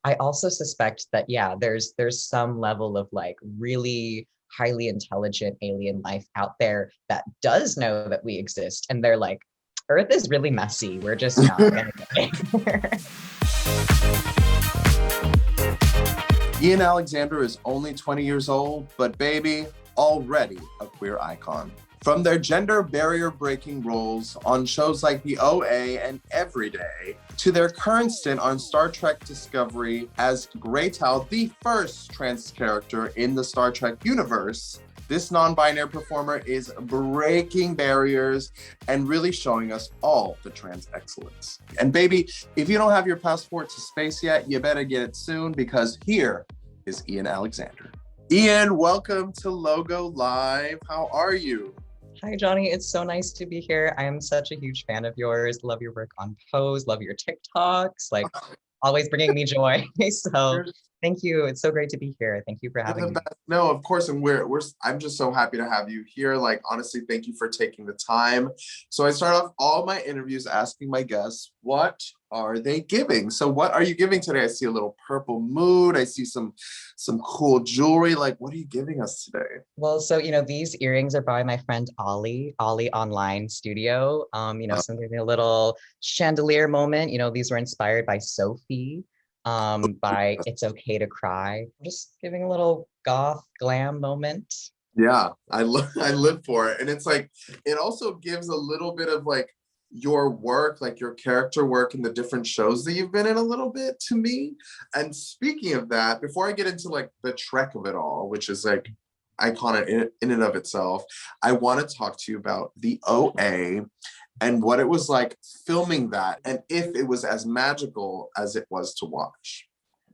I also suspect that, yeah, there's some level of like really highly intelligent alien life out there that does know that we exist, and they're like, Earth is really messy. We're just not gonna get there. Ian Alexander is only 20 years old, but baby, already a queer icon. From their gender barrier breaking roles on shows like The OA and Everyday, to their current stint on Star Trek Discovery as Greytal, the first trans character in the Star Trek universe, this non-binary performer is breaking barriers and really showing us all the trans excellence. And baby, if you don't have your passport to space yet, you better get it soon, because here is Ian Alexander. Ian, welcome to Logo Live. How are you? Hi, Johnny. It's so nice to be here. I am such a huge fan of yours. Love your work on Pose. Love your TikToks. Like, always bringing me joy. So thank you. It's so great to be here. Thank you for having me. No, of course, and I'm just so happy to have you here. Like, honestly, thank you for taking the time. So I start off all my interviews asking my guests, what are they giving? So what are you giving today? I see a little purple mood. I see some cool jewelry. Like, what are you giving us today? Well, so, these earrings are by my friend Ollie Online Studio. Something a little chandelier moment. These were inspired by Sophie, by It's Okay to Cry. I'm just giving a little goth glam moment. Yeah, I live for it. And it's like, it also gives a little bit of like your work, like your character work in the different shows that you've been in a little bit to me. And speaking of that, before I get into like the trek of it all, which is like iconic in and of itself, I want to talk to you about The OA and what it was like filming that, and if it was as magical as it was to watch.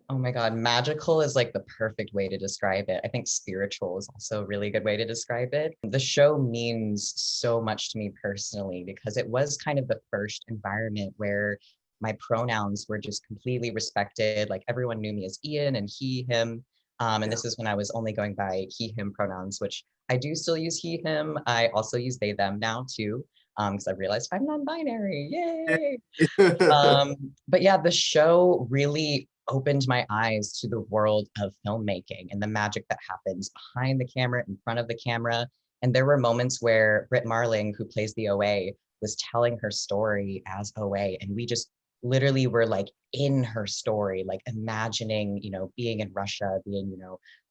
Oh my God, magical is like the perfect way to describe it. I think spiritual is also a really good way to describe it. The show means so much to me personally because it was kind of the first environment where my pronouns were just completely respected. Like everyone knew me as Ian and he, him. And this is when I was only going by he, him pronouns, which I do still use he, him. I also use they, them now too, because I realized I'm non-binary, yay! But yeah, the show really opened my eyes to the world of filmmaking and the magic that happens behind the camera, in front of the camera. And there were moments where Britt Marling, who plays the OA, was telling her story as OA. And we just literally were like in her story, like imagining, being in Russia, being,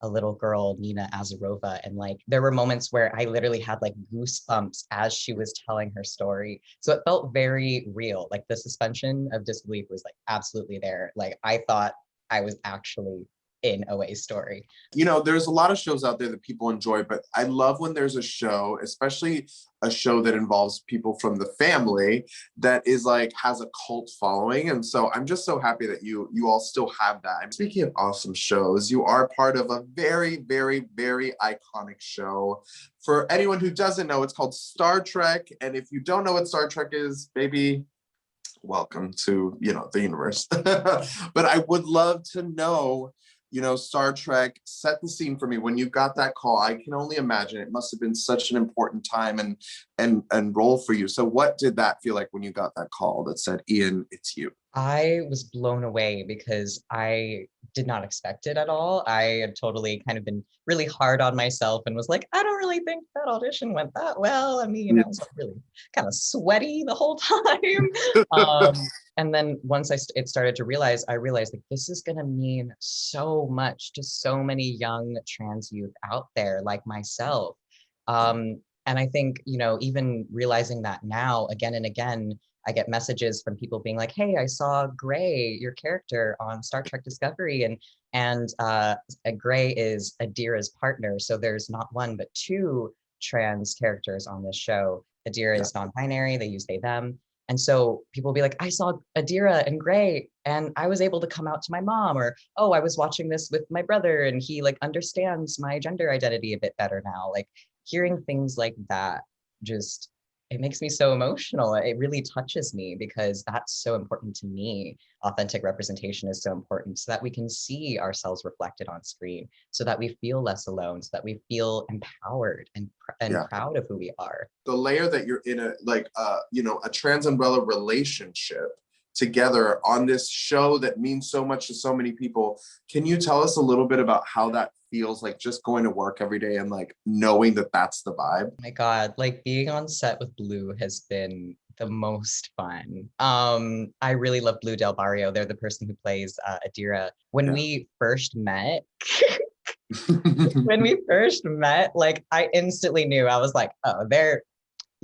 a little girl, Nina Azarova. And like, there were moments where I literally had like goosebumps as she was telling her story. So it felt very real. Like the suspension of disbelief was like absolutely there. Like I thought I was actually in OA's story. There's a lot of shows out there that people enjoy, but I love when there's a show, especially a show that involves people from the family that is like has a cult following. And so I'm just so happy that you all still have that. And speaking of awesome shows, you are part of a very, very, very iconic show. For anyone who doesn't know, it's called Star Trek. And if you don't know what Star Trek is, maybe welcome to, the universe. But I would love to know, Star Trek, set the scene for me. When you got that call, I can only imagine it must have been such an important time and role for you. So what did that feel like when you got that call that said, Ian, it's you? I was blown away because I did not expect it at all. I had totally kind of been really hard on myself and was like, I don't really think that audition went that well. I mean, I was really kind of sweaty the whole time. And then once it started to I realized like this is going to mean so much to so many young trans youth out there like myself. And I think, even realizing that now again and again, I get messages from people being like, hey, I saw Gray, your character on Star Trek Discovery, and Gray is Adira's partner. So there's not one, but two trans characters on this show. Adira is non-binary, they use they, them. And so people will be like, I saw Adira and Gray, and I was able to come out to my mom, or, oh, I was watching this with my brother, and he like understands my gender identity a bit better now. Like hearing things like that just, it makes me so emotional. It really touches me because that's so important to me. Authentic representation is so important so that we can see ourselves reflected on screen, so that we feel less alone, so that we feel empowered and proud of who we are. The layer that you're in a trans umbrella relationship together on this show that means so much to so many people. Can you tell us a little bit about how that feels, like just going to work every day and like knowing that that's the vibe? My God, like being on set with Blue has been the most fun. I really love Blue Del Barrio. They're the person who plays Adira. When Yeah. we first met, like I instantly knew. I was like, oh, they're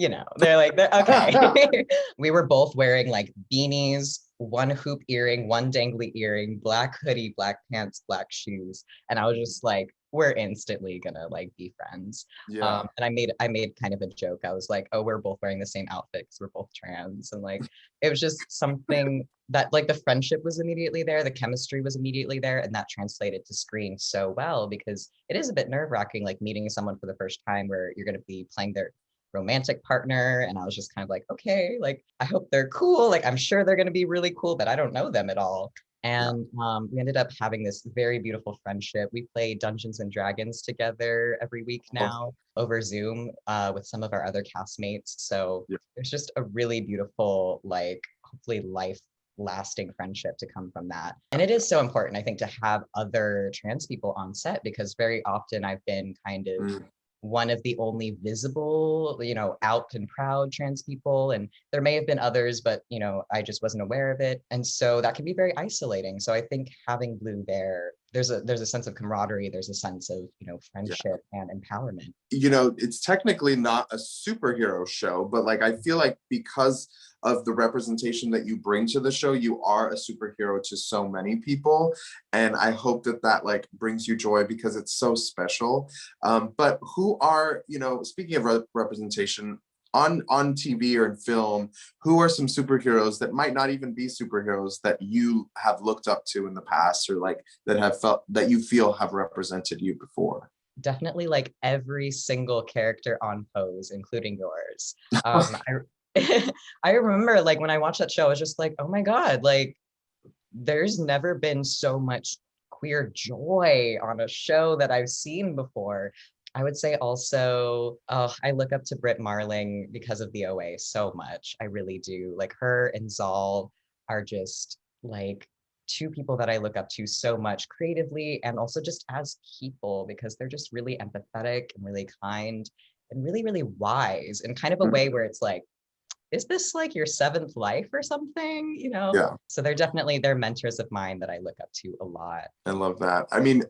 okay. We were both wearing like beanies, one hoop earring, one dangly earring, black hoodie, black pants, black shoes. And I was just like, we're instantly gonna like be friends. Yeah. And I made kind of a joke. I was like, oh, we're both wearing the same outfit because we're both trans. And like it was just something that like the friendship was immediately there, the chemistry was immediately there, and that translated to screen so well because it is a bit nerve-wracking, like meeting someone for the first time where you're gonna be playing their romantic partner. And I was just kind of like, okay, like I hope they're cool. Like I'm sure they're gonna be really cool, but I don't know them at all. Yeah. And we ended up having this very beautiful friendship. We play Dungeons and Dragons together every week now over Zoom with some of our other castmates. So Yeah. it's just a really beautiful, like hopefully life lasting friendship to come from that. And it is so important, I think, to have other trans people on set because very often I've been kind of Mm. one of the only visible, out and proud trans people. And there may have been others, but, I just wasn't aware of it. And so that can be very isolating. So I think having Blue there, there's a sense of camaraderie, there's a sense of, Yeah. friendship and empowerment. It's technically not a superhero show, but like I feel like because of the representation that you bring to the show, you are a superhero to so many people. And I hope that that like brings you joy because it's so special. But who are, speaking of representation, on TV or in film, who are some superheroes that might not even be superheroes that you have looked up to in the past, or like that have felt that you feel have represented you before? Definitely like every single character on Pose, including yours. I remember like when I watched that show, I was just like, oh my God, like there's never been so much queer joy on a show that I've seen before. I would say also, I look up to Britt Marling because of the OA so much. I really do. Like her and Zal are just like two people that I look up to so much creatively and also just as people because they're just really empathetic and really kind and really, really wise in kind of a way where it's like, is this like your seventh life or something? Yeah. So they're mentors of mine that I look up to a lot. I love that. I mean,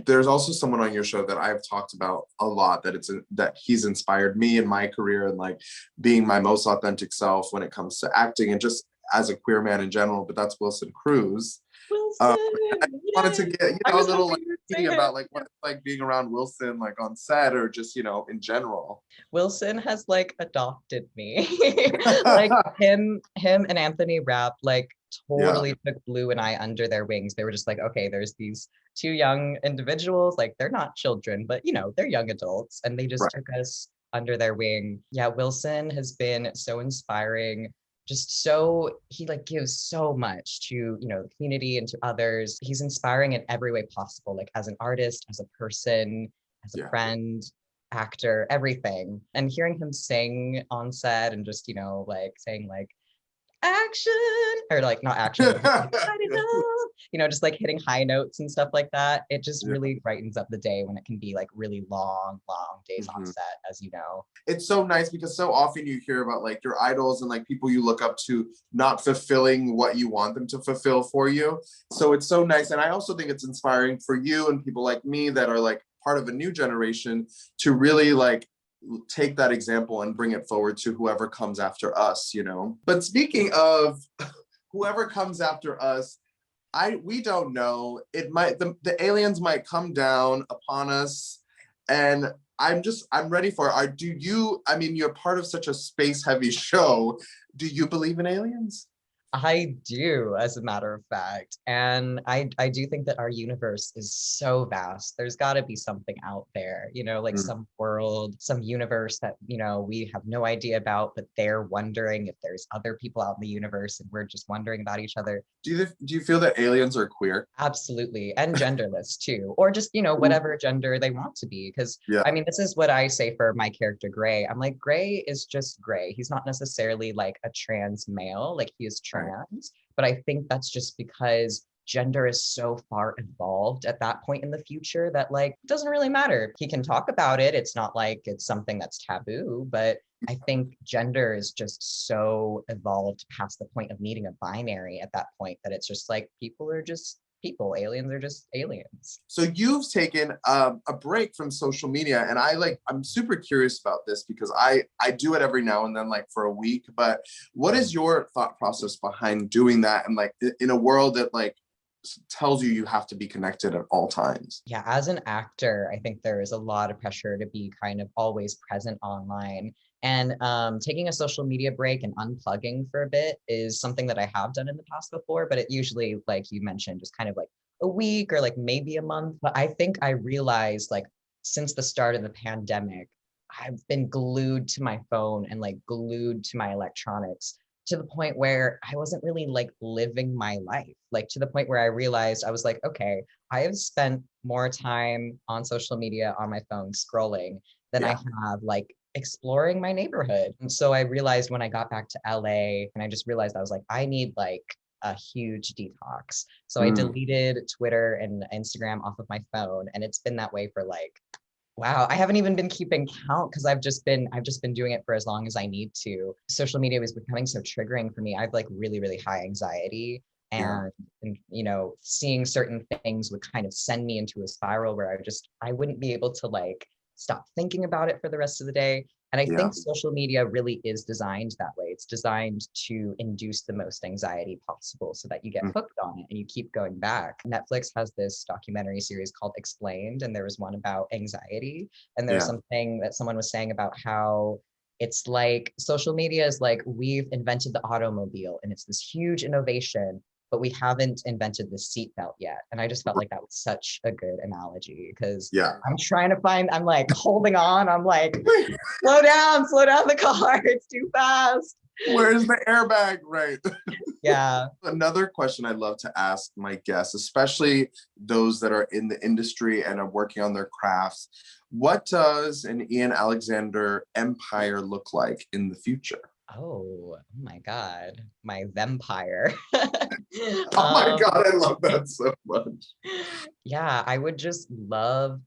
there's also someone on your show that I've talked about a lot that he's inspired me in my career and like being my most authentic self when it comes to acting and just as a queer man in general, but that's Wilson Cruz. Wilson, I wanted to get, I a was little hoping like you would say thinking it. about like what it's like being around Wilson, like on set or just, in general. Wilson has like adopted me. Like him and Anthony Rapp like Yeah. totally took Blue and I under their wings. They were just like, okay, there's these two young individuals, like they're not children, but they're young adults, and they just Right. took us under their wing. Yeah, Wilson has been so inspiring. Just so he like gives so much to the community and to others. He's inspiring in every way possible, like as an artist, as a person, as a Yeah. friend, actor, everything. And hearing him sing on set and just like saying like action or like not action but just, like, just like hitting high notes and stuff like that, it just Yeah. really brightens up the day when it can be like really long days on Mhm. set, as you know. It's so nice because so often you hear about like your idols and like people you look up to not fulfilling what you want them to fulfill for you. So it's so nice. And I also think it's inspiring for you and people like me that are like part of a new generation to really like take that example and bring it forward to whoever comes after us. But speaking of whoever comes after us, we don't know. It might the aliens might come down upon us, and I'm ready for it. I mean, you're part of such a space heavy show. Do you believe in aliens? I do, as a matter of fact. And I do think that our universe is so vast. There's got to be something out there, like Mm. some world, some universe that, we have no idea about, but they're wondering if there's other people out in the universe and we're just wondering about each other. Do you feel that aliens are queer? Absolutely. And genderless too, or just, whatever gender they want to be. Because Yeah. I mean, this is what I say for my character, Gray. I'm like, Gray is just Gray. He's not necessarily like a trans male, like he is trans. But I think that's just because gender is so far evolved at that point in the future that like it doesn't really matter. He can talk about it. It's not like it's something that's taboo, but I think gender is just so evolved past the point of needing a binary at that point that it's just like people are just people, aliens are just aliens. So you've taken a break from social media, and I'm super curious about this because I do it every now and then, like for a week. But what is your thought process behind doing that, and like in a world that like tells you have to be connected at all times? Yeah, as an actor, I think there is a lot of pressure to be kind of always present online. And taking a social media break and unplugging for a bit is something that I have done in the past before, but it usually, like you mentioned, just kind of like a week or like maybe a month. But I think I realized like since the start of the pandemic, I've been glued to my phone and like glued to my electronics to the point where I wasn't really like living my life. Like to the point where I realized I was like, okay, I have spent more time on social media on my phone scrolling than I have like exploring my neighborhood. And so I realized when I got back to LA and I just realized I was like, I need like a huge detox. So I deleted Twitter and Instagram off of my phone. And it's been that way for like, wow, I haven't even been keeping count because I've just been doing it for as long as I need to. Social media was becoming so triggering for me. I have like really, really high anxiety. And you know, seeing certain things would kind of send me into a spiral where I wouldn't be able to like stop thinking about it for the rest of the day. And I think social media really is designed that way. It's designed to induce the most anxiety possible so that you get hooked on it and you keep going back. Netflix has this documentary series called Explained, and there was one about anxiety. And there's something that someone was saying about how it's like social media is like we've invented the automobile and it's this huge innovation, but we haven't invented the seatbelt yet. And I just felt like that was such a good analogy because I'm like holding on. I'm like, slow down the car. It's too fast. Where's the airbag? Right. Yeah. Another question I love to ask my guests, especially those that are in the industry and are working on their crafts, what does an Ian Alexander empire look like in the future? Oh my God, my vampire. Oh my God, I love that so much. Yeah, I would just love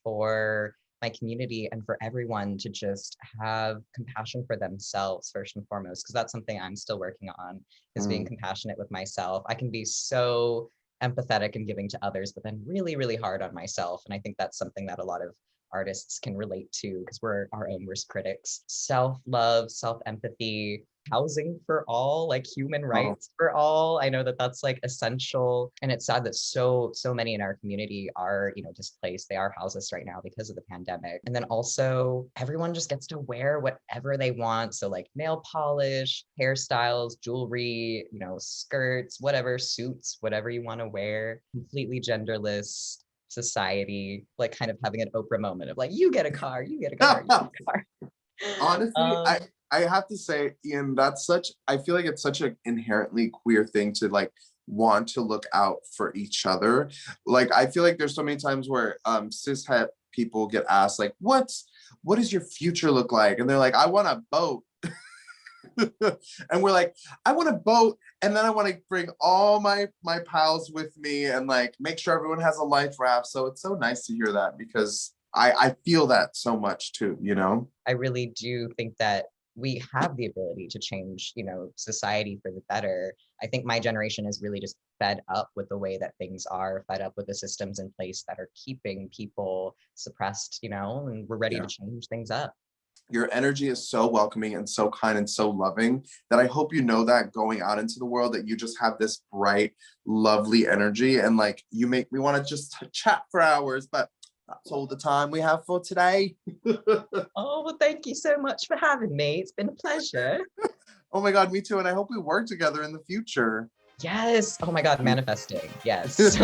for my community and for everyone to just have compassion for themselves first and foremost, because that's something I'm still working on, is being compassionate with myself. I can be so empathetic and giving to others, but then really, really hard on myself. And I think that's something that a lot of artists can relate to because we're our own worst critics. Self-love, self-empathy, housing for all, like human rights for all. I know that that's like essential. And it's sad that so many in our community are, you know, displaced. They are houseless right now because of the pandemic. And then also everyone just gets to wear whatever they want. So like nail polish, hairstyles, jewelry, you know, skirts, whatever, suits, whatever you want to wear, completely genderless society, like kind of having an Oprah moment of like, you get a car, you get a car, you get a car. Honestly, I have to say, Ian, I feel like it's such an inherently queer thing to like want to look out for each other. Like, I feel like there's so many times where cishet people get asked like, what does your future look like? And they're like, I want a boat. And we're like, I want a boat, and then I want to bring all my pals with me and like make sure everyone has a life raft. So it's so nice to hear that because I feel that so much too, you know? I really do think that we have the ability to change, you know, society for the better. I think my generation is really just fed up with the way that things are, fed up with the systems in place that are keeping people suppressed, you know, and we're ready to change things up. Your energy is so welcoming and so kind and so loving that I hope you know that going out into the world that you just have this bright, lovely energy, and like you make me want to just chat for hours, but that's all the time we have for today. Oh, well, thank you so much for having me. It's been a pleasure. Oh my God, me too. And I hope we work together in the future. Yes. Oh my God, manifesting. Yes.